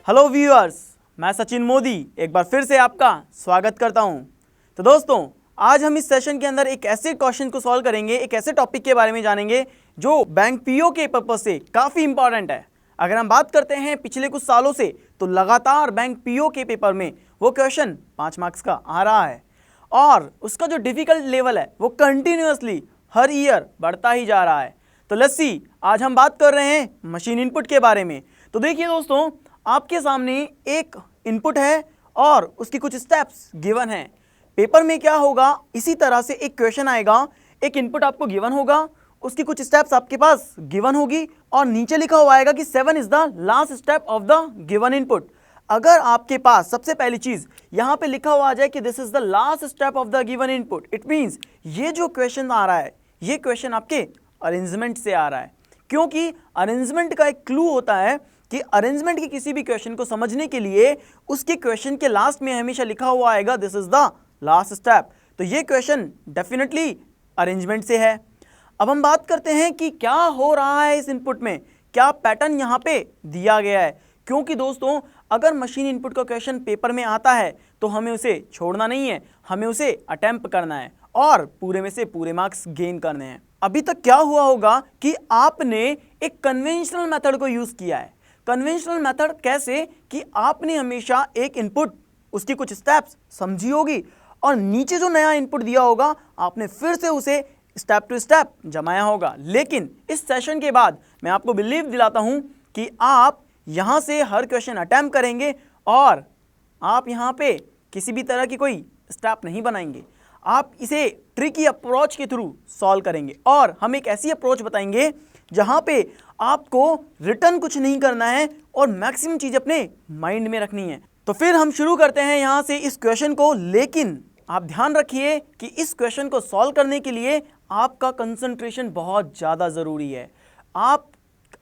Hello viewers, मैं सचिन मोदी एक बार फिर से आपका स्वागत करता हूं। तो दोस्तों, आज हम इस सेशन के अंदर एक ऐसे क्वेश्चन को सॉल्व करेंगे, एक ऐसे टॉपिक के बारे में जानेंगे जो बैंक पीओ के पर्पस से काफ़ी इंपॉर्टेंट है। अगर हम बात करते हैं पिछले कुछ सालों से, तो लगातार बैंक पीओ के पेपर में वो क्वेश्चन 5 मार्क्स का आ रहा है और उसका जो डिफिकल्ट लेवल है वो कंटिन्यूअसली हर ईयर बढ़ता ही जा रहा है। तो लेट्स सी, आज हम बात कर रहे हैं मशीन इनपुट के बारे में। तो देखिए दोस्तों, आपके सामने एक इनपुट है और उसकी कुछ स्टेप्स गिवन हैं। पेपर में क्या होगा, इसी तरह से एक क्वेश्चन आएगा, एक इनपुट आपको गिवन होगा, उसकी कुछ स्टेप्स आपके पास गिवन होगी और नीचे लिखा हुआ आएगा कि 7 is the last step of the given input. अगर आपके पास सबसे पहली चीज यहां पे लिखा हुआ आ जाए कि this is the last step of the given input, it means ये जो क्वेश्चन आ रहा है ये क्वेश्चन आपके अरेंजमेंट से आ रहा है, क्योंकि अरेंजमेंट का एक क्लू होता है कि अरेंजमेंट के किसी भी क्वेश्चन को समझने के लिए उसके क्वेश्चन के लास्ट में हमेशा लिखा हुआ आएगा this is the last step. तो ये क्वेश्चन डेफिनेटली अरेंजमेंट से है। अब हम बात करते हैं कि क्या हो रहा है इस इनपुट में, क्या पैटर्न यहाँ पे दिया गया है, क्योंकि दोस्तों अगर मशीन इनपुट का क्वेश्चन पेपर में आता है तो हमें उसे छोड़ना नहीं है, हमें उसे अटेम्प्ट करना है और पूरे में से पूरे मार्क्स गेन करने हैं। अभी तक क्या हुआ होगा कि आपने एक कन्वेंशनल मेथड को यूज किया है। कन्वेंशनल मेथड कैसे कि आपने हमेशा एक इनपुट, उसकी कुछ स्टेप्स समझी होगी और नीचे जो नया इनपुट दिया होगा आपने फिर से उसे स्टेप टू स्टेप जमाया होगा। लेकिन इस सेशन के बाद मैं आपको बिलीव दिलाता हूं कि आप यहां से हर क्वेश्चन अटेम्प्ट करेंगे और आप यहां पे किसी भी तरह की कोई स्टेप नहीं बनाएंगे, आप इसे ट्रिकी अप्रोच के थ्रू सॉल्व करेंगे और हम एक ऐसी अप्रोच बताएंगे जहां पे आपको रिटर्न कुछ नहीं करना है और मैक्सिमम चीज अपने माइंड में रखनी है। तो फिर हम शुरू करते हैं यहां से इस क्वेश्चन को, लेकिन आप ध्यान रखिए कि इस क्वेश्चन को सॉल्व करने के लिए आपका कंसंट्रेशन बहुत ज़्यादा ज़रूरी है। आप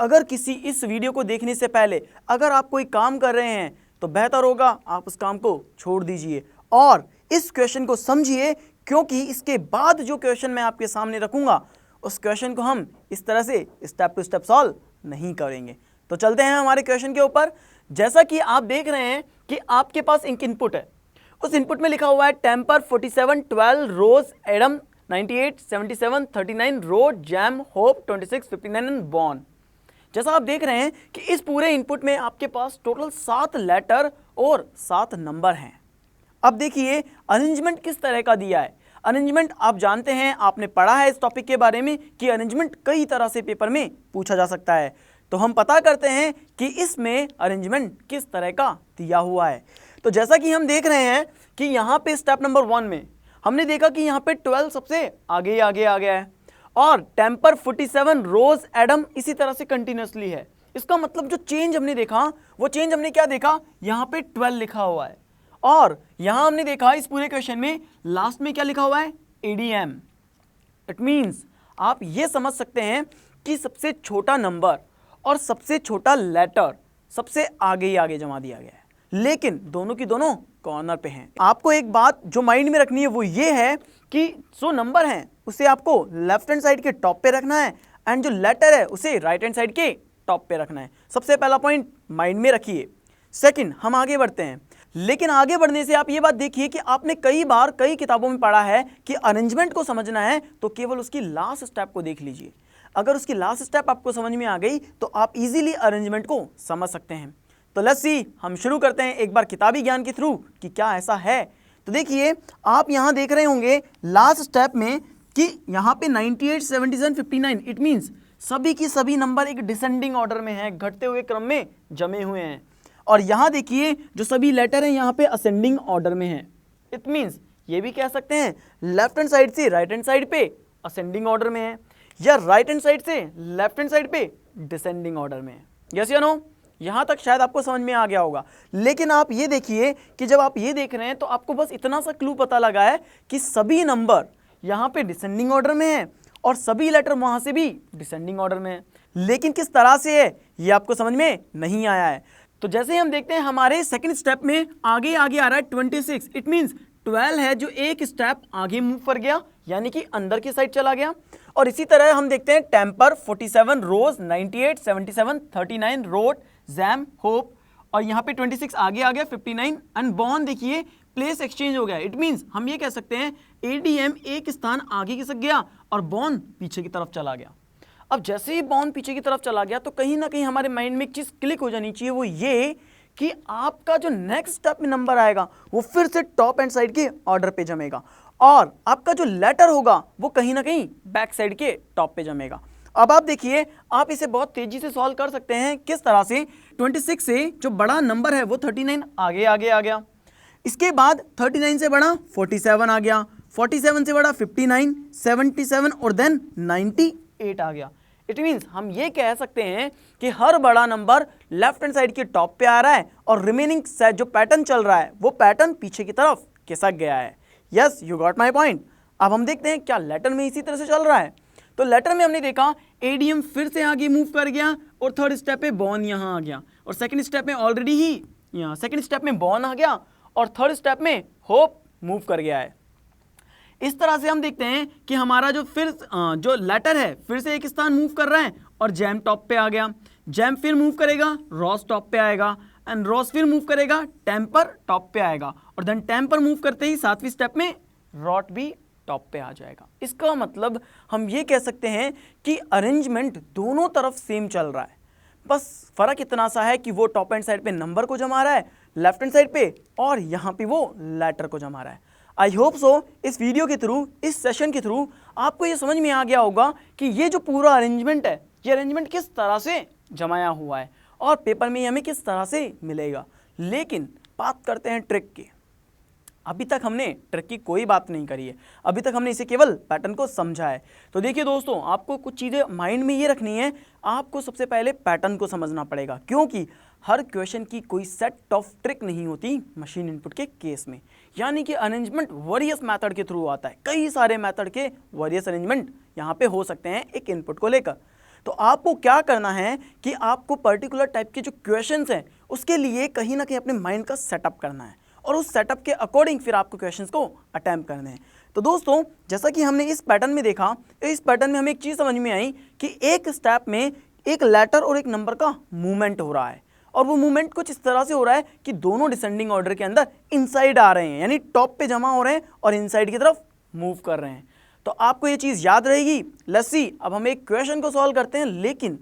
अगर किसी इस वीडियो को देखने से पहले अगर आप कोई काम कर रहे हैं तो बेहतर होगा आप उस काम को छोड़ दीजिए और इस क्वेश्चन को समझिए, क्योंकि इसके बाद जो क्वेश्चन मैं आपके सामने रखूंगा उस क्वेश्चन को हम इस तरह से स्टेप टू स्टेप सॉल्व नहीं करेंगे। तो चलते हैं हमारे क्वेश्चन के ऊपर। जैसा कि आप देख रहे हैं कि आपके पास एक इनपुट है, उस इनपुट में लिखा हुआ है temper 47, 12, rose, Adam 98, 77, 39, road, jam, hope 26, 59 and born. जैसा आप देख रहे हैं कि इस पूरे इनपुट में आपके पास टोटल 7 लेटर और 7 नंबर हैं। अब देखिए अरेंजमेंट किस तरह का दिया है। अरेंजमेंट आप जानते हैं, आपने पढ़ा है इस टॉपिक के बारे में कि अरेंजमेंट कई तरह से पेपर में पूछा जा सकता है। तो हम पता करते हैं कि इसमें अरेंजमेंट किस तरह का दिया हुआ है। तो जैसा कि हम देख रहे हैं कि यहाँ पे स्टेप नंबर 1 में हमने देखा कि यहाँ पे 12 सबसे आगे आ गया है और टेम्पर 47, रोज, एडम इसी तरह से कंटिन्यूसली है। इसका मतलब जो चेंज हमने देखा वो चेंज हमने क्या देखा, यहाँ पे 12 लिखा हुआ है और यहां हमने देखा इस पूरे क्वेश्चन में लास्ट में क्या लिखा हुआ है, एडीएम। इट मींस आप ये समझ सकते हैं कि सबसे छोटा नंबर और सबसे छोटा लेटर सबसे आगे ही आगे जमा दिया गया है, लेकिन दोनों की दोनों कॉर्नर पे हैं। आपको एक बात जो माइंड में रखनी है वो ये है कि जो नंबर हैं उसे आपको लेफ्ट हैंड साइड के टॉप पे रखना है एंड जो लेटर है उसे राइट हैंड साइड के टॉप पे रखना है। सबसे पहला पॉइंट माइंड में रखिए। सेकंड, हम आगे बढ़ते हैं, लेकिन आगे बढ़ने से आप ये बात देखिए कि आपने कई बार कई किताबों में पढ़ा है कि अरेंजमेंट को समझना है तो केवल उसकी लास्ट स्टेप को देख लीजिए। अगर उसकी लास्ट स्टेप आपको समझ में आ गई तो आप इजीली अरेंजमेंट को समझ सकते हैं। तो लेट्स सी, हम शुरू करते हैं एक बार किताबी ज्ञान के थ्रू कि क्या ऐसा है। तो देखिए आप यहाँ देख रहे होंगे लास्ट स्टेप में कि यहाँ पे 98, 77, 59, इट मीन्स सभी की सभी नंबर एक डिसेंडिंग ऑर्डर में है, घटते हुए क्रम में जमे हुए हैं। और यहाँ देखिए जो सभी लेटर हैं यहाँ पे असेंडिंग ऑर्डर में हैं। इट मीन्स ये भी कह सकते हैं लेफ्ट हैंड साइड से राइट हैंड साइड पे असेंडिंग ऑर्डर में है या राइट हैंड साइड से लेफ्ट हैंड साइड पे डिसेंडिंग ऑर्डर में है। यस या नो, यहाँ तक शायद आपको समझ में आ गया होगा। लेकिन आप ये देखिए कि जब आप ये देख रहे हैं तो आपको बस इतना सा क्लू पता लगा है कि सभी नंबर यहाँ पे डिसेंडिंग ऑर्डर में है और सभी लेटर वहाँ से भी डिसेंडिंग ऑर्डर में है, लेकिन किस तरह से है ये आपको समझ में नहीं आया है। तो जैसे ही हम देखते हैं हमारे सेकंड स्टेप में आगे आ रहा है 26, इट मींस 12 है जो एक स्टेप आगे मूव कर गया, यानी कि अंदर की साइड चला गया। और इसी तरह हम देखते हैं टेम्पर 47, रोज 98, 77, 39, रोड, जैम, होप और यहाँ पे 26 आगे आ गया 59 एंड बॉन देखिए प्लेस एक्सचेंज हो गया। इट मींस हम ये कह सकते हैं एडीएम एक स्थान आगे खिसक गया और बॉन पीछे की तरफ चला गया। अब जैसे ही बॉन पीछे की तरफ चला गया तो कहीं ना कहीं हमारे माइंड में एक चीज क्लिक हो जानी चाहिए, वो ये कि आपका जो नेक्स्ट स्टेप में नंबर आएगा वो फिर से टॉप एंड साइड के ऑर्डर पे जमेगा और आपका जो लेटर होगा वो कहीं ना कहीं बैक साइड के टॉप पे जमेगा। अब आप देखिए, आप इसे बहुत तेजी से सॉल्व कर सकते हैं। किस तरह से 26 से जो बड़ा नंबर है वो 39 आगे आगे आ गया, इसके बाद 39 से बड़ा 47 आ गया, 47 से बड़ा 59, 77 और देन 98 आ गया। इट मीन्स हम ये कह सकते हैं कि हर बड़ा नंबर लेफ्ट हैंड साइड के टॉप पे आ रहा है और रिमेनिंग जो पैटर्न चल रहा है वो पैटर्न पीछे की तरफ खिसक गया है। Yes, you got my point. अब हम देखते हैं क्या लेटर में इसी तरह से चल रहा है। तो लेटर में हमने देखा एडीएम फिर से आगे मूव कर गया और थर्ड स्टेप पे बॉन यहाँ आ गया और सेकंड स्टेप में ऑलरेडी ही यहाँ सेकंड स्टेप में बॉन आ गया और थर्ड स्टेप में होप मूव कर गया है। इस तरह से हम देखते हैं कि हमारा जो फिर जो लेटर है फिर से एक स्थान मूव कर रहा है और जैम टॉप पे आ गया, जैम फिर मूव करेगा रॉस टॉप पे आएगा एंड रॉस फिर मूव करेगा टेम्पर टॉप पे आएगा और देन टेम्पर मूव करते ही सातवीं स्टेप में रॉट भी टॉप पे आ जाएगा। इसका मतलब हम ये कह सकते हैं कि अरेंजमेंट दोनों तरफ सेम चल रहा है, बस फर्क इतना सा है कि वो टॉप एंड साइड पे नंबर को जमा रहा है लेफ्ट हैंड साइड पे और यहाँ पे वो लेटर को जमा रहा है। आई होप सो इस वीडियो के थ्रू, इस सेशन के थ्रू आपको ये समझ में आ गया होगा कि ये जो पूरा अरेंजमेंट है ये अरेंजमेंट किस तरह से जमाया हुआ है और पेपर में हमें किस तरह से मिलेगा। लेकिन बात करते हैं ट्रिक की। अभी तक हमने ट्रिक की कोई बात नहीं करी है, अभी तक हमने इसे केवल पैटर्न को समझा है। तो देखिए दोस्तों, आपको कुछ चीज़ें माइंड में ये रखनी है। आपको सबसे पहले पैटर्न को समझना पड़ेगा, क्योंकि हर क्वेश्चन की कोई सेट ऑफ ट्रिक नहीं होती मशीन इनपुट के केस में। यानी कि अरेंजमेंट वेरियस मेथड के थ्रू आता है, कई सारे मेथड के वेरियस अरेंजमेंट यहाँ पे हो सकते हैं एक इनपुट को लेकर। तो आपको क्या करना है कि आपको पर्टिकुलर टाइप के जो क्वेश्चंस हैं उसके लिए कहीं ना कहीं अपने माइंड का सेटअप करना है और उस सेटअप के अकॉर्डिंग फिर आपको क्वेश्चंस को अटेम्प्ट करने हैं। तो दोस्तों, जैसा कि हमने इस पैटर्न में देखा, इस पैटर्न में हमें एक चीज़ समझ में आई कि एक स्टेप में एक लेटर और एक नंबर का मूवमेंट हो रहा है और वो मूवमेंट कुछ इस तरह से हो रहा है कि दोनों डिसेंडिंग ऑर्डर के अंदर इनसाइड आ रहे हैं, यानी टॉप पे जमा हो रहे हैं और इनसाइड की तरफ मूव कर रहे हैं। तो आपको ये चीज़ याद रहेगी। लस्सी, अब हम एक क्वेश्चन को सॉल्व करते हैं, लेकिन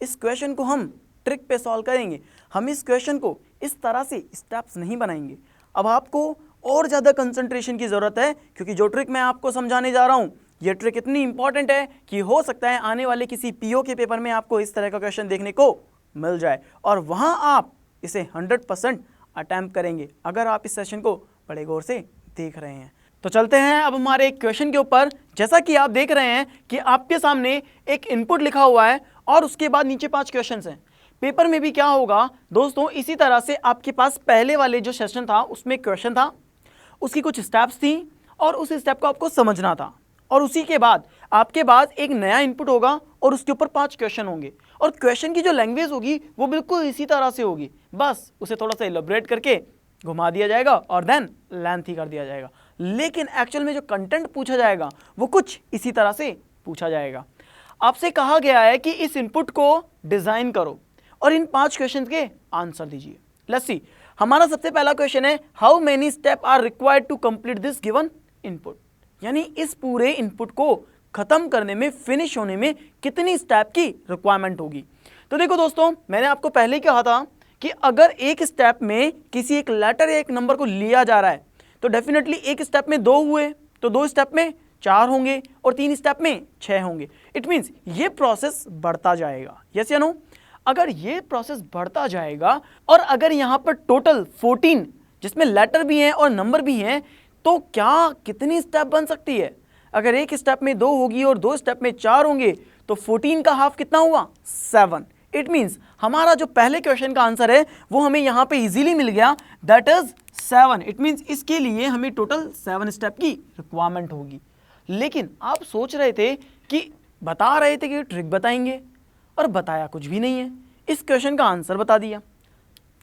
इस क्वेश्चन को हम ट्रिक पे सॉल्व करेंगे। हम इस क्वेश्चन को इस तरह से स्टेप्स नहीं बनाएंगे। अब आपको और ज़्यादा कंसंट्रेशन की ज़रूरत है, क्योंकि जो ट्रिक मैं आपको समझाने जा रहा हूँ ये ट्रिक इतनी इंपॉर्टेंट है कि हो सकता है आने वाले किसी पीओ के पेपर में आपको इस तरह का क्वेश्चन देखने को मिल जाए और वहाँ आप इसे 100% अटैम्प्ट करेंगे अगर आप इस सेशन को बड़े गौर से देख रहे हैं। तो चलते हैं अब हमारे एक क्वेश्चन के ऊपर। जैसा कि आप देख रहे हैं कि आपके सामने एक इनपुट लिखा हुआ है और उसके बाद नीचे 5 क्वेश्चंस हैं। पेपर में भी क्या होगा दोस्तों, इसी तरह से आपके पास पहले वाले जो सेशन था उसमें क्वेश्चन था, उसकी कुछ स्टेप्स थी और उस स्टेप को आपको समझना था और उसी के बाद आपके पास एक नया इनपुट होगा और उसके ऊपर 5 क्वेश्चन होंगे और क्वेश्चन की जो लैंग्वेज होगी वो बिल्कुल इसी तरह से होगी, बस उसे थोड़ा सा एलैबोरेट करके घुमा दिया जाएगा और देन लेंथी कर दिया जाएगा। लेकिन एक्चुअल में जो कंटेंट पूछा जाएगा वो कुछ इसी तरह से पूछा जाएगा। आपसे कहा गया है कि इस इनपुट को डिजाइन करो और इन 5 क्वेश्चन के आंसर दीजिए। लेट्स सी, हमारा सबसे पहला क्वेश्चन है how many step are required to complete this given input, यानी इस पूरे इनपुट को खत्म करने में, फिनिश होने में कितनी स्टेप की रिक्वायरमेंट होगी। तो देखो दोस्तों, मैंने आपको पहले कहा था कि अगर एक स्टेप में किसी एक लेटर या एक नंबर को लिया जा रहा है तो डेफिनेटली एक स्टेप में 2 हुए तो 2 स्टेप में 4 होंगे और 3 स्टेप में 6 होंगे। इट मीन्स ये प्रोसेस बढ़ता जाएगा। यस या नो? अगर ये प्रोसेस बढ़ता जाएगा और अगर यहाँ पर टोटल 14 जिसमें लेटर भी हैं और नंबर भी हैं तो क्या कितनी स्टेप बन सकती है? अगर एक स्टेप में 2 होगी और 2 स्टेप में 4 होंगे तो 14 का हाफ कितना हुआ? 7। इट मीन्स हमारा जो पहले क्वेश्चन का आंसर है वो हमें यहाँ पे इजीली मिल गया, दैट इज 7। इट मीन्स इसके लिए हमें टोटल 7 स्टेप की रिक्वायरमेंट होगी। लेकिन आप सोच रहे थे कि बता रहे थे कि ट्रिक बताएंगे और बताया कुछ भी नहीं है, इस क्वेश्चन का आंसर बता दिया।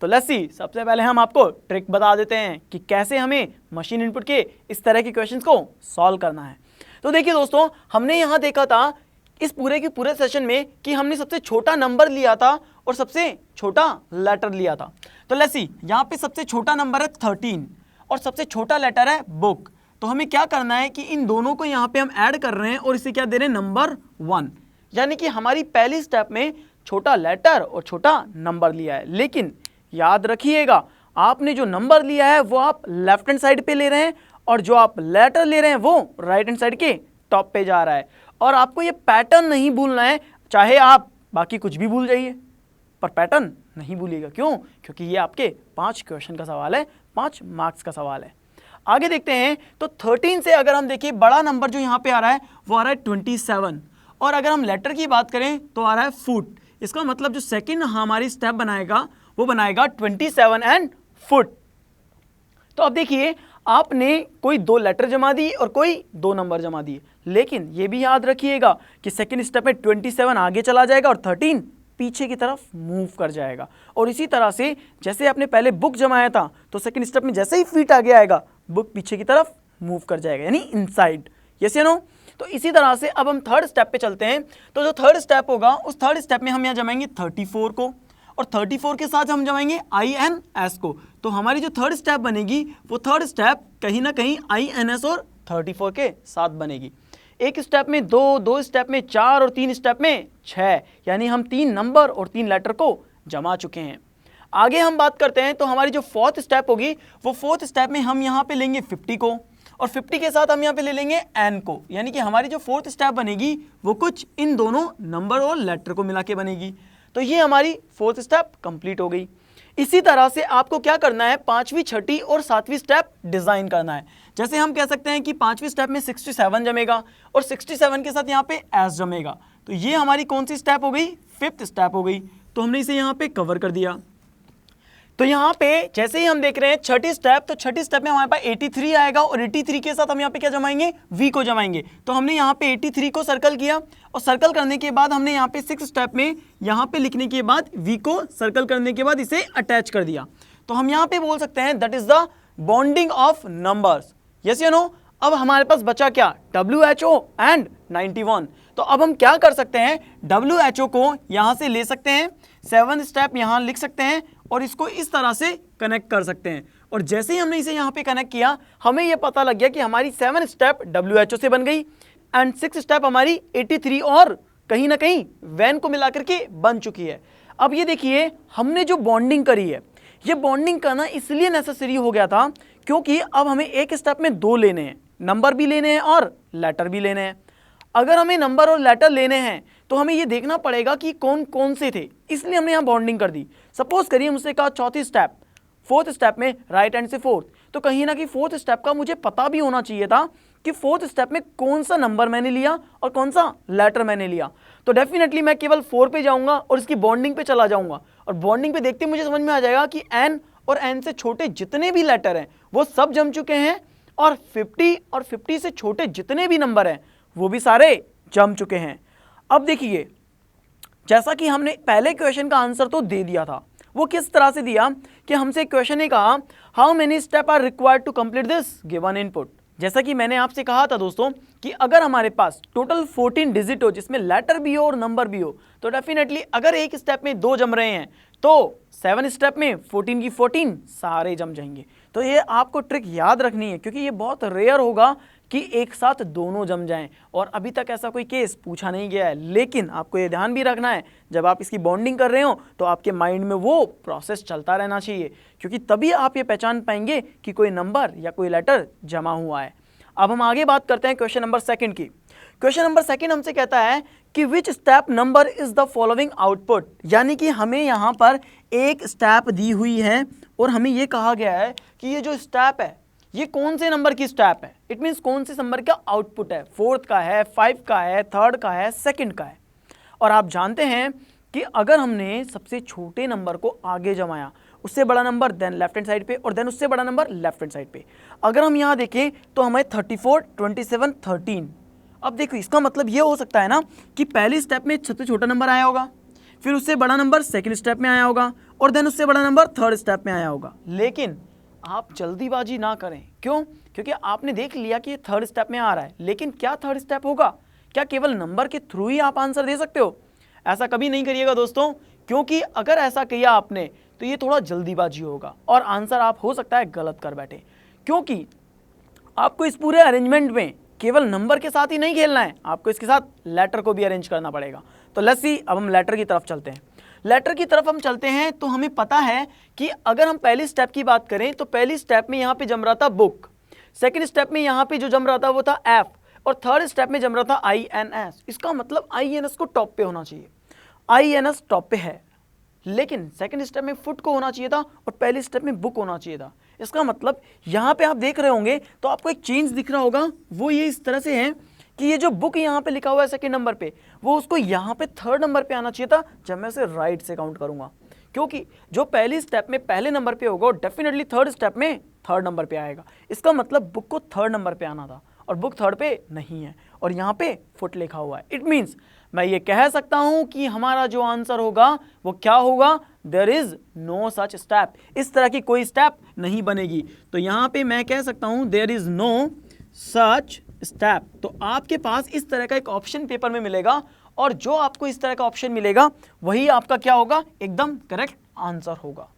तो लेट्स सी, सबसे पहले हम आपको ट्रिक बता देते हैं कि कैसे हमें मशीन इनपुट के इस तरह के क्वेश्चंस को सॉल्व करना है। तो देखिए दोस्तों, हमने यहाँ देखा था इस पूरे के पूरे सेशन में कि हमने सबसे छोटा नंबर लिया था और सबसे छोटा लेटर लिया था। तो लेट्स सी, यहाँ पे सबसे छोटा नंबर है 13 और सबसे छोटा लेटर है बुक। तो हमें क्या करना है कि इन दोनों को यहाँ पे हम ऐड कर रहे हैं और इसे क्या दे रहे हैं, नंबर 1। यानी कि हमारी पहली स्टेप में छोटा लेटर और छोटा नंबर लिया है। लेकिन याद रखिएगा, आपने जो नंबर लिया है वो आप लेफ्ट हैंड साइड पे ले रहे हैं और जो आप लेटर ले रहे हैं वो राइट हैंड साइड के टॉप पे जा रहा है। और आपको ये पैटर्न नहीं भूलना है, चाहे आप बाकी कुछ भी भूल जाइए पर पैटर्न नहीं भूलिएगा। क्यों? क्योंकि ये आपके 5 क्वेश्चन का सवाल है, 5 मार्क्स का सवाल है। आगे देखते हैं। तो 13 से अगर हम देखिए बड़ा नंबर जो यहाँ पे आ रहा है वो आ रहा है 27 और अगर हम लेटर की बात करें तो आ रहा है फुट। इसका मतलब जो सेकंड हमारी स्टेप बनाएगा वो बनाएगा 27 एंड फुट। तो अब देखिए, आपने कोई 2 लेटर जमा दी और कोई 2 नंबर जमा दिए, लेकिन ये भी याद रखिएगा कि सेकंड स्टेप में 27 आगे चला जाएगा और 13 पीछे की तरफ मूव कर जाएगा। और इसी तरह से जैसे आपने पहले बुक जमाया था तो सेकंड स्टेप में जैसे ही फीट आगे आएगा बुक पीछे की तरफ मूव कर जाएगा, यानी इनसाइड। यस या नो? तो इसी तरह से अब हम थर्ड स्टेप पे चलते हैं। तो जो थर्ड स्टेप होगा उस थर्ड स्टेप में हम यहाँ जमाएंगे 34 को और 34 के साथ हम जमाएंगे INS को। तो हमारी जो थर्ड स्टेप बनेगी वो थर्ड स्टेप कहीं ना कहीं INS और 34 के साथ बनेगी। एक स्टेप में 2, 2 स्टेप में 4 और 3 स्टेप में 6, यानी हम 3 नंबर और 3 लेटर को जमा चुके हैं। आगे हम बात करते हैं। तो हमारी जो फोर्थ स्टेप होगी वो फोर्थ स्टेप में हम यहाँ पे लेंगे 50 को और 50 के साथ हम यहाँ पे ले लेंगे N को, यानी कि हमारी जो फोर्थ स्टेप बनेगी वो कुछ इन दोनों नंबर और लेटर को मिला के बनेगी। तो ये हमारी फोर्थ स्टेप कंप्लीट हो गई। इसी तरह से आपको क्या करना है, 5वीं, 6ठी और 7वीं स्टेप डिजाइन करना है। जैसे हम कह सकते हैं कि 5वीं स्टेप में 67 जमेगा और 67 के साथ यहाँ पे S जमेगा। तो ये हमारी कौन सी स्टेप हो गई, 5th स्टेप हो गई। तो हमने इसे यहाँ पे कवर कर दिया। तो यहाँ पे जैसे ही हम देख रहे हैं 6ठी स्टेप, तो 6ठी स्टेप में हमारे पास 83 आएगा और 83 के साथ हम यहाँ पे क्या जमाएंगे, V को जमाएंगे। तो हमने यहाँ पे 83 को सर्कल किया और सर्कल करने के बाद हमने यहाँ पे 6 स्टेप में यहाँ पे लिखने के बाद V को सर्कल करने के बाद इसे अटैच कर दिया। तो हम यहाँ पे बोल सकते हैं that is the bonding of numbers. Yes या नो? अब हमारे पास बचा क्या, WHO एंड 91। तो अब हम क्या कर सकते हैं, WHO को यहाँ से ले सकते हैं, 7 स्टेप यहाँ लिख सकते हैं और इसको इस तरह से कनेक्ट कर सकते हैं। और जैसे ही हमने इसे यहाँ पे कनेक्ट किया हमें यह पता लग गया कि हमारी 7 स्टेप WHO से बन गई एंड 6 स्टेप हमारी 83 और कहीं ना कहीं वैन को मिलाकर के बन चुकी है। अब ये देखिए, हमने जो बॉन्डिंग करी है, ये बॉन्डिंग करना इसलिए नेसेसरी हो गया था क्योंकि अब हमें एक स्टेप में 2 लेने हैं, नंबर भी लेने हैं और लेटर भी लेने हैं। अगर हमें नंबर और लेटर लेने हैं तो हमें ये देखना पड़ेगा कि कौन कौन से थे, इसलिए हमने यहाँ बॉन्डिंग कर दी। सपोज करिए मुझसे कहा 4थी स्टेप, 4th स्टेप में राइट हैंड से 4th, तो कहीं ना कहीं 4th स्टेप का मुझे पता भी होना चाहिए था कि 4th स्टेप में कौन सा नंबर मैंने लिया और कौन सा लेटर मैंने लिया। तो डेफिनेटली मैं केवल 4 पे जाऊंगा और इसकी बॉन्डिंग पे चला जाऊंगा और बॉन्डिंग पे देखते मुझे समझ में आ जाएगा कि N और N से छोटे जितने भी लेटर हैं वो सब जम चुके हैं और 50 और 50 से छोटे जितने भी नंबर हैं वो भी सारे जम चुके हैं। अब देखिए, जैसा कि हमने पहले क्वेश्चन का आंसर तो दे दिया था, वो किस तरह से दिया कि हमसे क्वेश्चन ने कहा how many step are required to complete this given input. जैसा कि मैंने आपसे कहा था दोस्तों कि अगर हमारे पास टोटल 14 डिजिट हो जिसमें लेटर भी हो और नंबर भी हो, तो डेफिनेटली अगर एक स्टेप में 2 जम रहे हैं तो 7 स्टेप में 14 की 14 सारे जम जाएंगे। तो ये आपको ट्रिक याद रखनी है क्योंकि ये बहुत रेयर होगा कि एक साथ दोनों जम जाएं और अभी तक ऐसा कोई केस पूछा नहीं गया है। लेकिन आपको ये ध्यान भी रखना है जब आप इसकी बॉन्डिंग कर रहे हो तो आपके माइंड में वो प्रोसेस चलता रहना चाहिए क्योंकि तभी आप ये पहचान पाएंगे कि कोई नंबर या कोई लेटर जमा हुआ है। अब हम आगे बात करते हैं क्वेश्चन नंबर 2 की। क्वेश्चन नंबर 2 हमसे कहता है कि which step number is the following output, यानी कि हमें यहाँ पर एक स्टेप दी हुई है और हमें ये कहा गया है कि ये जो स्टेप है ये कौन से नंबर की स्टेप है, इट मीन्स कौन से नंबर का आउटपुट है, 4th का है, 5 का है, 3rd का है, 2nd का है। और आप जानते हैं कि अगर हमने सबसे छोटे नंबर को आगे जमाया, उससे बड़ा number then left hand side पे और देन उससे बड़ा नंबर लेफ्ट हैंड साइड पे, अगर हम यहाँ देखें तो हमें 34, 27, 13। अब देखो इसका मतलब ये हो सकता है ना कि पहली स्टेप में सबसे छोटा नंबर आया होगा, फिर उससे बड़ा नंबर 2nd स्टेप में आया होगा और देन उससे बड़ा नंबर 3rd स्टेप में आया होगा। लेकिन आप जल्दीबाजी ना करें। क्यों? क्योंकि आपने देख लिया कि ये 3rd स्टेप में आ रहा है, लेकिन क्या 3rd स्टेप होगा? क्या केवल नंबर के थ्रू ही आप आंसर दे सकते हो? ऐसा कभी नहीं करिएगा दोस्तों, क्योंकि अगर ऐसा किया आपने तो ये थोड़ा जल्दीबाजी होगा और आंसर आप हो सकता है गलत कर बैठे, क्योंकि आपको इस पूरे अरेंजमेंट में केवल नंबर के साथ ही नहीं खेलना है, आपको इसके साथ लेटर को भी अरेंज करना पड़ेगा। तो लेट्स सी, अब हम लेटर की तरफ चलते हैं। लेटर की तरफ हम चलते हैं तो हमें पता है कि अगर हम पहली स्टेप की बात करें तो पहली स्टेप में यहाँ पे जम रहा था बुक, सेकेंड स्टेप में यहाँ पे जो जम रहा था वो था एफ, और थर्ड स्टेप में जम रहा था INS। इसका मतलब INS को टॉप पे होना चाहिए, INS टॉप पे है, लेकिन सेकंड स्टेप में फुट को होना चाहिए था और पहले स्टेप में बुक होना चाहिए था। इसका मतलब यहाँ पे आप देख रहे होंगे तो आपको एक चेंज दिख रहा होगा, वो ये इस तरह से है कि ये जो बुक यहाँ पे लिखा हुआ है सेकंड नंबर पे, वो उसको यहाँ पे थर्ड नंबर पे आना चाहिए था जब मैं उसे राइट से काउंट करूंगा, क्योंकि जो पहली स्टेप में पहले नंबर पे होगा डेफिनेटली थर्ड स्टेप में थर्ड नंबर पे आएगा। इसका मतलब बुक को थर्ड नंबर पे आना था और बुक थर्ड पे नहीं है और यहाँ पे फुट लिखा हुआ है। इट मीन्स मैं ये कह सकता हूं कि हमारा जो आंसर होगा वो क्या होगा, there is no such step, इस तरह की कोई स्टेप नहीं बनेगी। तो यहाँ पे मैं कह सकता हूं there is no such step. तो आपके पास इस तरह का एक ऑप्शन पेपर में मिलेगा और जो आपको इस तरह का ऑप्शन मिलेगा वही आपका क्या होगा, एकदम करेक्ट आंसर होगा।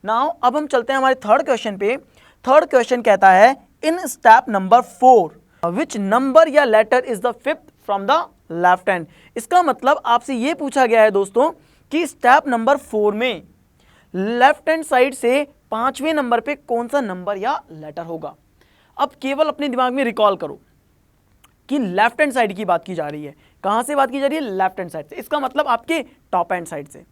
नाउ अब हम चलते हैं हमारे थर्ड क्वेश्चन पे। थर्ड क्वेश्चन कहता है in step number 4 which number या letter is the fifth from the left hand. इसका मतलब आपसे ये पूछा गया है दोस्तों कि स्टेप नंबर 4 में लेफ्ट हैंड साइड से 5वें नंबर पे कौन सा नंबर या लेटर होगा। अब केवल अपने दिमाग में रिकॉल करो कि लेफ्ट हैंड साइड की बात की जा रही है। कहां से बात की जा रही है, लेफ्ट हैंड साइड से। इसका मतलब आपके टॉप हैंड साइड से।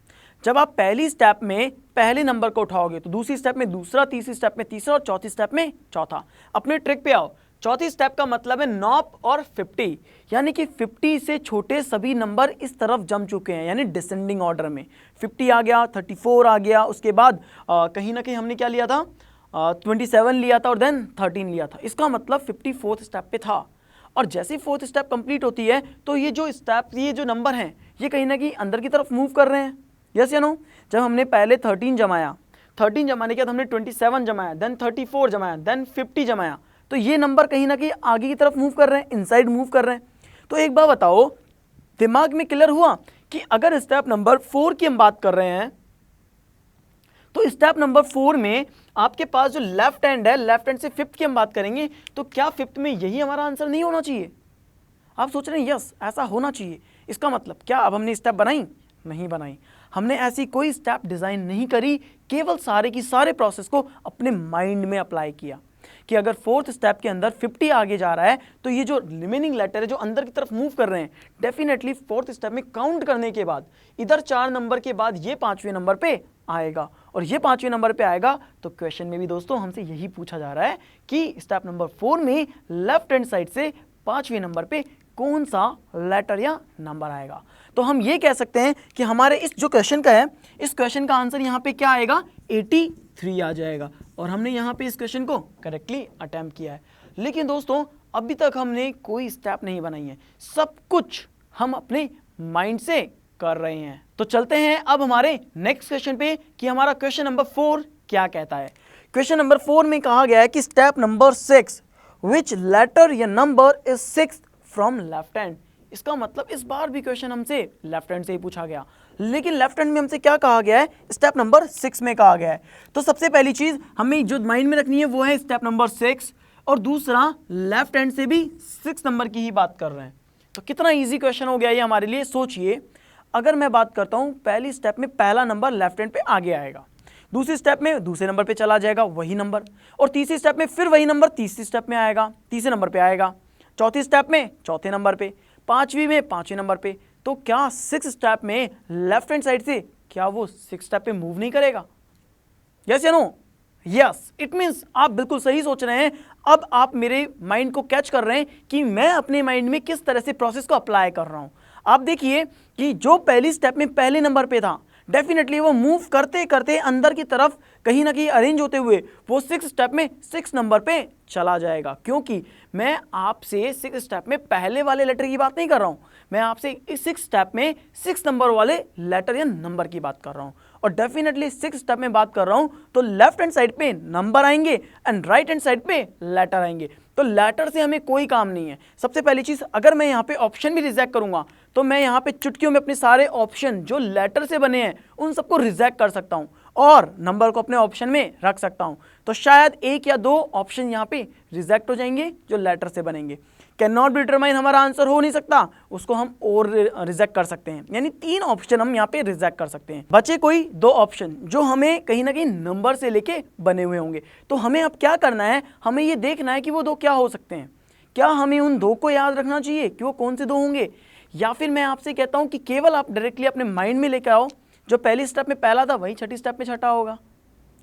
जब आप पहली स्टेप में पहले नंबर को उठाओगे तो दूसरी स्टेप में दूसरा, तीसरी स्टेप में तीसरा और चौथी स्टेप में चौथा। अपने ट्रिक पे आओ। चौथी स्टेप का मतलब है नॉप और 50, यानी कि 50 से छोटे सभी नंबर इस तरफ जम चुके हैं, यानी डिसेंडिंग ऑर्डर में। 50 आ गया, 34 आ गया, उसके बाद कहीं ना कहीं हमने क्या लिया था, 27 लिया था और देन 13 लिया था। इसका मतलब 54th स्टेप पे था। और जैसे ही फोर्थ स्टेप कंप्लीट होती है तो ये जो स्टेप, ये जो नंबर हैं, ये कहीं ना कहीं अंदर की तरफ मूव कर रहे हैं। यस या नो? जब हमने पहले 13 जमाया, 13 जमाने के बाद हमने 27 जमाया, देन 34 जमाया, देन 50 जमाया, तो ये नंबर कहीं ना कहीं आगे की तरफ मूव कर रहे हैं, इनसाइड मूव कर रहे हैं। तो एक बात बताओ, दिमाग में क्लियर हुआ कि अगर स्टेप नंबर 4 की हम बात कर रहे हैं तो स्टेप नंबर 4 में आपके पास जो लेफ्ट हैंड है, लेफ्ट हैंड से फिफ्थ की हम बात करेंगे, तो क्या फिफ्थ में यही हमारा आंसर नहीं होना चाहिए? आप सोच रहे हैं यस ऐसा होना चाहिए। इसका मतलब क्या अब हमने स्टेप बनाई? नहीं बनाई। हमने ऐसी कोई स्टेप डिजाइन नहीं करी, केवल सारे की सारे प्रोसेस को अपने माइंड में अप्लाई किया कि अगर फोर्थ स्टेप के अंदर 50 आगे जा रहा है तो ये जो रिमेनिंग लेटर है जो अंदर की तरफ मूव कर रहे हैं, डेफिनेटली फोर्थ स्टेप में काउंट करने के बाद इधर 4 नंबर के बाद ये 5वें नंबर पे आएगा और ये 5वें नंबर पे आएगा। तो क्वेश्चन में भी दोस्तों हमसे यही पूछा जा रहा है कि स्टेप नंबर 4 में लेफ्ट हैंड साइड से 5वें नंबर पे कौन सा लेटर या नंबर आएगा। तो हम ये कह सकते हैं कि हमारे इस जो क्वेश्चन का है, इस क्वेश्चन का आंसर यहाँ पे क्या आएगा, 83 आ जाएगा। और हमने यहाँ पे इस क्वेश्चन को करेक्टली अटेम्प्ट किया है। लेकिन दोस्तों अभी तक हमने कोई स्टेप नहीं बनाई है, सब कुछ हम अपने माइंड से कर रहे हैं। तो चलते हैं अब हमारे नेक्स्ट क्वेश्चन पे कि हमारा क्वेश्चन नंबर 4 क्या कहता है। क्वेश्चन नंबर 4 में कहा गया है कि स्टेप नंबर 6 विच लेटर या number is 6th from left hand. इसका मतलब इस बार भी क्वेश्चन हमसे लेफ्ट हैंड से ही पूछा गया, लेकिन लेफ्ट हैंड में हमसे क्या कहा गया है, स्टेप नंबर 6 में कहा गया है। तो सबसे पहली चीज हमें जो माइंड में रखनी है वो है स्टेप नंबर 6, और दूसरा लेफ्ट हैंड से भी 6 नंबर की ही बात कर रहे हैं। तो कितना इजी क्वेश्चन हो गया ये हमारे लिए। सोचिए, अगर मैं बात करता हूं पहली स्टेप में पहला नंबर लेफ्ट हैंड पे आगे आएगा, दूसरी स्टेप में दूसरे नंबर पे चला जाएगा वही नंबर, और तीसरी स्टेप में फिर वही नंबर तीसरी स्टेप में आएगा, तीसरे नंबर पे आएगा, चौथी स्टेप में चौथे नंबर पे, पांचवी में 5वें नंबर पे। तो क्या 6 स्टेप में लेफ्ट हैंड साइड से क्या वो 6 स्टेप पे मूव नहीं करेगा? यस या नो? यस, इट मीन्स आप बिल्कुल सही सोच रहे हैं। अब आप मेरे माइंड को कैच कर रहे हैं कि मैं अपने माइंड में किस तरह से प्रोसेस को अप्लाई कर रहा हूं। आप देखिए कि जो पहली स्टेप में पहले नंबर पे था, डेफिनेटली वो मूव करते करते अंदर की तरफ कहीं ना कहीं अरेंज होते हुए वो 6 स्टेप में 6 नंबर पे चला जाएगा, क्योंकि मैं आपसे 6 स्टेप में पहले वाले लेटर की बात नहीं कर रहा हूं, मैं आपसे इस 6 स्टेप में 6 नंबर वाले लेटर या नंबर की बात कर रहा हूं। और डेफिनेटली 6 स्टेप में बात कर रहा हूं तो लेफ्ट हैंड साइड पे नंबर आएंगे एंड राइट हैंड साइड पे लेटर आएंगे। तो लेटर से हमें कोई काम नहीं है। सबसे पहली चीज़, अगर मैं यहाँ पे ऑप्शन भी रिजेक्ट करूँगा तो मैं यहाँ पे चुटकियों में अपने सारे ऑप्शन जो लेटर से बने हैं उन सबको रिजेक्ट कर सकता हूँ और नंबर को अपने ऑप्शन में रख सकता हूँ। तो शायद 1 या 2 ऑप्शन यहाँ पे रिजेक्ट हो जाएंगे जो लेटर से बनेंगे। कैन नॉट बी डिटरमाइन हमारा आंसर हो नहीं सकता, उसको हम और रिजेक्ट कर सकते हैं, यानी 3 ऑप्शन हम यहाँ पे रिजेक्ट कर सकते हैं। बचे कोई 2 ऑप्शन जो हमें कहीं ना कहीं नंबर से लेके बने हुए होंगे। तो हमें अब क्या करना है, हमें ये देखना है कि वो 2 क्या हो सकते हैं। क्या हमें उन 2 को याद रखना चाहिए कि वो कौन से 2 होंगे, या फिर मैं आपसे कहता हूँ कि केवल आप डायरेक्टली अपने माइंड में लेकर आओ, जो पहली स्टेप में पहला था वही छठी स्टेप में छठा होगा।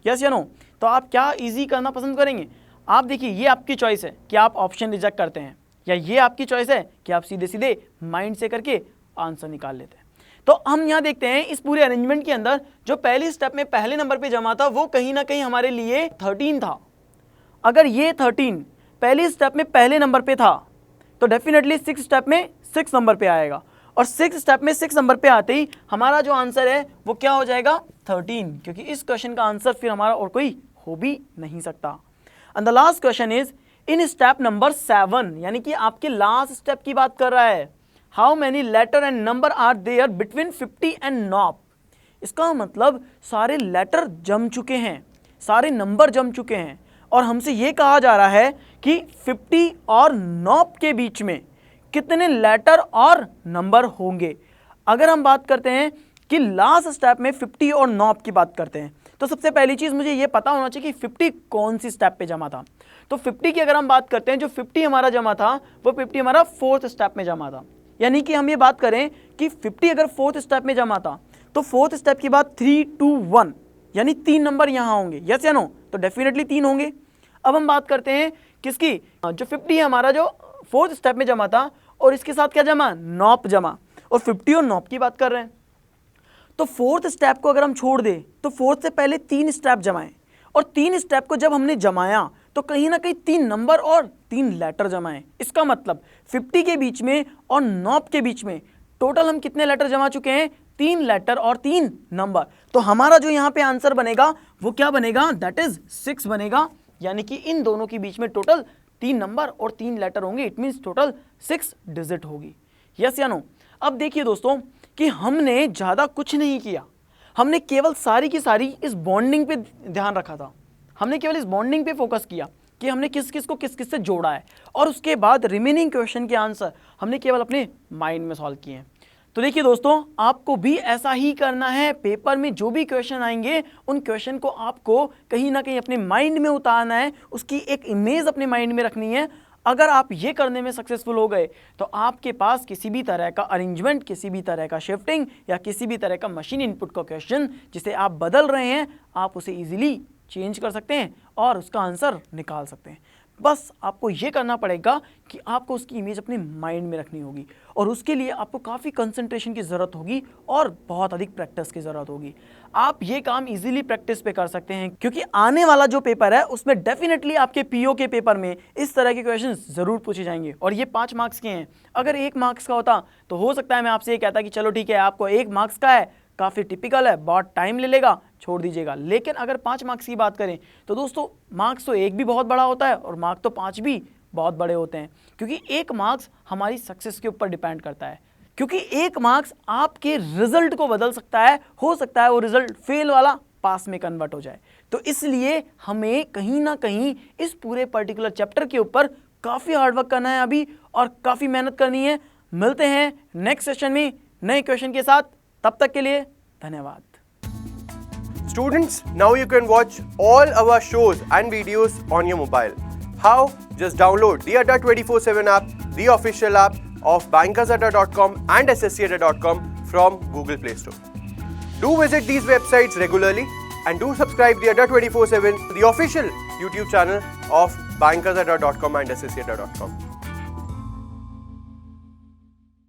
यस या नो? तो आप क्या ईजी करना पसंद करेंगे? आप देखिए, ये आपकी चॉइस है कि आप ऑप्शन रिजेक्ट करते हैं, या ये आपकी चॉइस है कि आप सीधे सीधे माइंड से करके आंसर निकाल लेते हैं। तो हम यहाँ देखते हैं इस पूरे अरेंजमेंट के अंदर जो पहली स्टेप में पहले नंबर पे जमा था वो कहीं ना कहीं हमारे लिए 13 था। अगर ये 13 पहली स्टेप में पहले नंबर पे था तो डेफिनेटली 6 स्टेप में 6 नंबर पे आएगा, और 6 स्टेप में 6 नंबर पे आते ही हमारा जो आंसर है वो क्या हो जाएगा, 13, क्योंकि इस क्वेश्चन का आंसर फिर हमारा और कोई हो भी नहीं सकता। And the last question is in step number 7, यानी कि आपके लास्ट स्टेप की बात कर रहा है, how many letter and number are there between 50 and नॉप। इसका मतलब सारे लेटर जम चुके हैं, सारे नंबर जम चुके हैं, और हमसे ये कहा जा रहा है कि 50 और नॉप के बीच में कितने लेटर और नंबर होंगे। अगर हम बात करते हैं कि लास्ट स्टेप में 50 और नॉप की बात करते हैं, तो सबसे पहली चीज़ मुझे ये पता होना चाहिए कि 50 कौन सी स्टेप पे जमा था। तो 50 की अगर हम बात करते हैं, जो 50 हमारा जमा था वो 50 हमारा 4th स्टेप में जमा था। यानी कि हम ये बात करें कि 50 अगर 4th स्टेप में जमा था तो 4th स्टेप के बाद 3, 2, 1 यानी 3 नंबर यहाँ होंगे। यस या नो? तो डेफिनेटली 3 होंगे। अब हम बात करते हैं किसकी, जो 50 है हमारा जो 4th स्टेप में जमा था, और इसके साथ क्या जमा, नॉप जमा, और 50 और नॉप की बात कर रहे हैं। तो 4th स्टेप को अगर हम छोड़ दें तो 4th से पहले 3 स्टेप जमाएं, और 3 स्टेप को जब हमने जमाया तो कहीं ना कहीं 3 नंबर और 3 लेटर जमाएं। इसका मतलब 50 के बीच में और नॉप के बीच में टोटल हम कितने लेटर जमा चुके हैं, 3 लेटर और 3 नंबर। तो हमारा जो यहाँ पे आंसर बनेगा वो क्या बनेगा, दैट इज 6 बनेगा। यानी कि इन दोनों के बीच में टोटल 3 नंबर और 3 लेटर होंगे, इट मीन्स टोटल 6 डिजिट होगी। यस या नो? अब देखिए दोस्तों कि हमने ज़्यादा कुछ नहीं किया, हमने केवल सारी की सारी इस बॉन्डिंग पे ध्यान रखा था। हमने केवल इस बॉन्डिंग पे फोकस किया कि हमने किस किस को किस किस से जोड़ा है, और उसके बाद रिमेनिंग क्वेश्चन के आंसर हमने केवल अपने माइंड में सॉल्व किए हैं। तो देखिए दोस्तों, आपको भी ऐसा ही करना है। पेपर में जो भी क्वेश्चन आएंगे उन क्वेश्चन को आपको कहीं ना कहीं अपने माइंड में उतारना है, उसकी एक इमेज अपने माइंड में रखनी है। अगर आप ये करने में सक्सेसफुल हो गए तो आपके पास किसी भी तरह का अरेंजमेंट, किसी भी तरह का शिफ्टिंग या किसी भी तरह का मशीन इनपुट का क्वेश्चन जिसे आप बदल रहे हैं, आप उसे ईजिली चेंज कर सकते हैं और उसका आंसर निकाल सकते हैं। बस आपको ये करना पड़ेगा कि आपको उसकी इमेज अपने माइंड में रखनी होगी, और उसके लिए आपको काफ़ी कंसंट्रेशन की ज़रूरत होगी और बहुत अधिक प्रैक्टिस की ज़रूरत होगी। आप ये काम इजीली प्रैक्टिस पे कर सकते हैं, क्योंकि आने वाला जो पेपर है उसमें डेफिनेटली आपके पीओ के पेपर में इस तरह के क्वेश्चन ज़रूर पूछे जाएंगे, और ये 5 मार्क्स के हैं। अगर 1 मार्क्स का होता तो हो सकता है मैं आपसे ये कहता कि चलो ठीक है, आपको 1 मार्क्स का है, काफ़ी टिपिकल है, बहुत टाइम ले लेगा, छोड़ दीजिएगा। लेकिन अगर 5 मार्क्स की बात करें तो दोस्तों मार्क्स तो 1 भी बहुत बड़ा होता है और मार्क्स तो 5 भी बहुत बड़े होते हैं, क्योंकि 1 मार्क्स हमारी सक्सेस के ऊपर डिपेंड करता है। क्योंकि 1 मार्क्स आपके रिजल्ट को बदल सकता है, हो सकता है वो रिजल्ट फेल वाला पास में कन्वर्ट हो जाए। तो इसलिए हमें कहीं ना कहीं इस पूरे पर्टिकुलर चैप्टर के ऊपर काफ़ी हार्डवर्क करना है अभी, और काफ़ी मेहनत करनी है। मिलते हैं नेक्स्ट सेशन में नए क्वेश्चन के साथ, तब तक के लिए धन्यवाद। Students, now you can watch all our shows and videos on your mobile. How? Just download the Adda 24/7 app, the official app of bankersadda.com and sscadda.com from Google Play Store. Do visit these websites regularly and do subscribe the Adda 24/7, the official YouTube channel of bankersadda.com and sscadda.com.